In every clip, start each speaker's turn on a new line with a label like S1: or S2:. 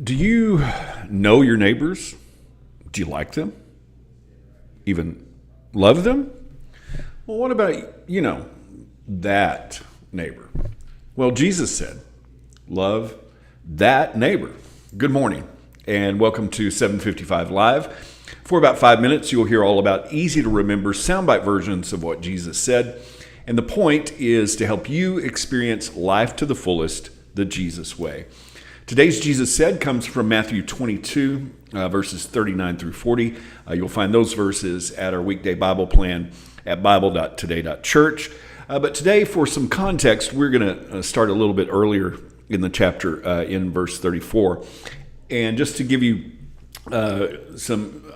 S1: Do you know your neighbors? Do you like them? Even love them? Well, what about, that neighbor? Well, Jesus said, love that neighbor. Good morning, and welcome to 755 Live. For about 5 minutes, you'll hear all about easy to remember soundbite versions of what Jesus said. And the point is to help you experience life to the fullest the Jesus way. Today's Jesus Said comes from Matthew 22, verses 39 through 40. You'll find those verses at our weekday Bible plan at bible.today.church. But today, for some context, we're going to start a little bit earlier in the chapter in verse 34. And just to give you some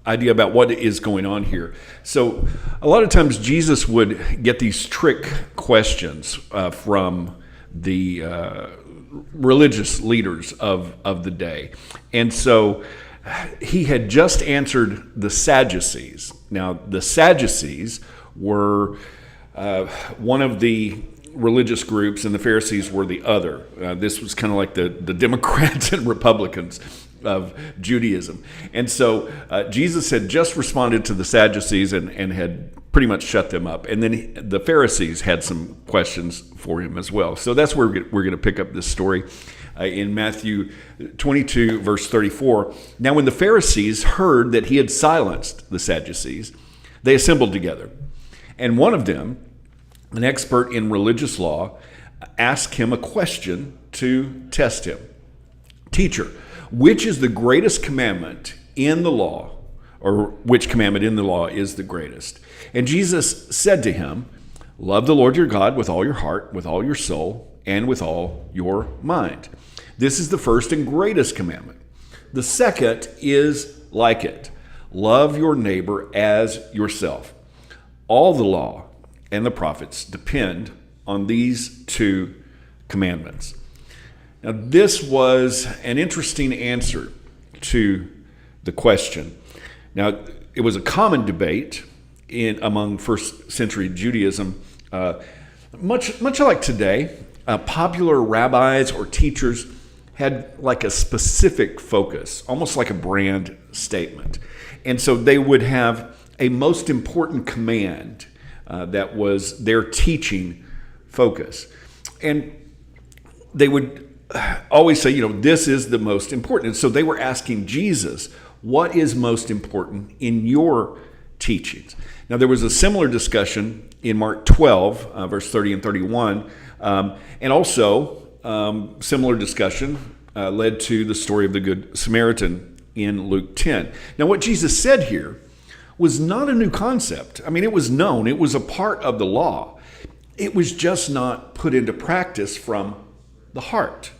S1: idea about what is going on here. So a lot of times Jesus would get these trick questions from the religious leaders of the day. And so he had just answered the Sadducees. Now, the Sadducees were one of the religious groups, and the Pharisees were the other. This was kind of like the Democrats and Republicans of Judaism. And so Jesus had just responded to the Sadducees and had pretty much shut them up. And then the Pharisees had some questions for him as well. So that's where we're going to pick up this story in Matthew 22, verse 34. Now, when the Pharisees heard that he had silenced the Sadducees, they assembled together. And one of them, an expert in religious law, asked him a question to test him. Teacher, which is the greatest commandment in the law, or which commandment in the law is the greatest? And Jesus said to him, love the Lord your God with all your heart, with all your soul, and with all your mind. This is the first and greatest commandment. The second is like it. Love your neighbor as yourself. All the law and the prophets depend on these two commandments. Now, this was an interesting answer to the question. Now, it was a common debate among first century Judaism. Much like today, popular rabbis or teachers had like a specific focus, almost like a brand statement. And so they would have a most important command that was their teaching focus. And they would always say, this is the most important. And so they were asking Jesus, what is most important in your teachings? Now, there was a similar discussion in Mark 12, verse 30 and 31. And also, similar discussion led to the story of the Good Samaritan in Luke 10. Now, what Jesus said here was not a new concept. I mean, it was known. It was a part of the law. It was just not put into practice from the heart.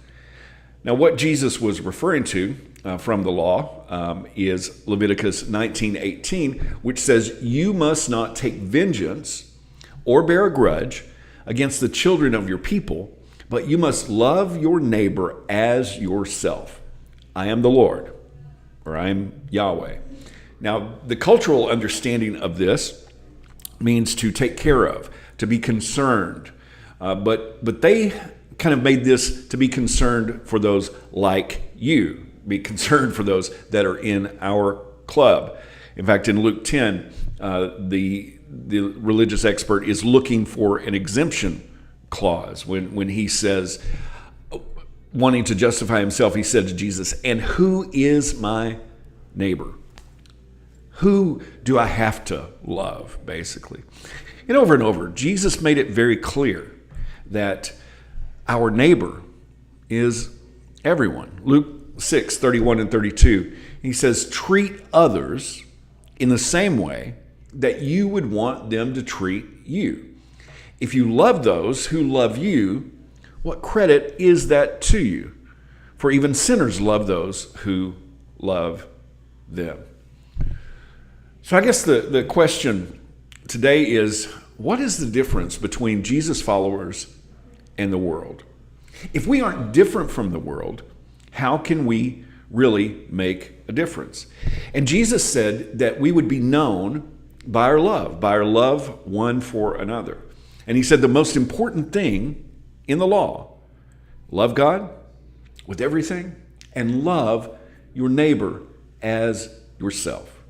S1: Now, what Jesus was referring to from the law is Leviticus 19:18, which says, you must not take vengeance or bear a grudge against the children of your people, but you must love your neighbor as yourself. I am the Lord, or I am Yahweh. Now, the cultural understanding of this means to take care of, to be concerned. But they kind of made this to be concerned for those like you, be concerned for those that are in our club. In fact, in Luke 10, the religious expert is looking for an exemption clause when he says, wanting to justify himself, he said to Jesus, and who is my neighbor? Who do I have to love, basically? And over, Jesus made it very clear that our neighbor is everyone. Luke 6:31 and 32, he says, treat others in the same way that you would want them to treat you. If you love those who love you, what credit is that to you? For even sinners love those who love them. So I guess the question today is, what is the difference between Jesus followers and the world? If we aren't different from the world, how can we really make a difference? And Jesus said that we would be known by our love one for another. And he said the most important thing in the law, love God with everything and love your neighbor as yourself,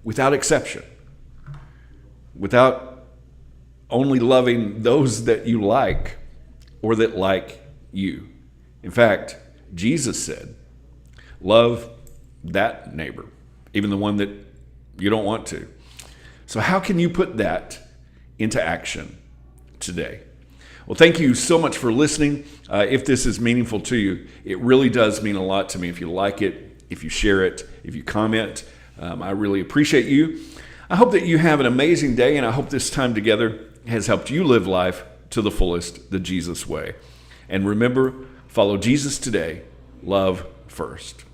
S1: without exception, without only loving those that you like or that like you. In fact, Jesus said, love that neighbor, even the one that you don't want to. So how can you put that into action today? Well, thank you so much for listening. If this is meaningful to you, it really does mean a lot to me. If you like it, if you share it, if you comment, I really appreciate you. I hope that you have an amazing day, and I hope this time together has helped you live life to the fullest, the Jesus way. And remember, follow Jesus today. Love first.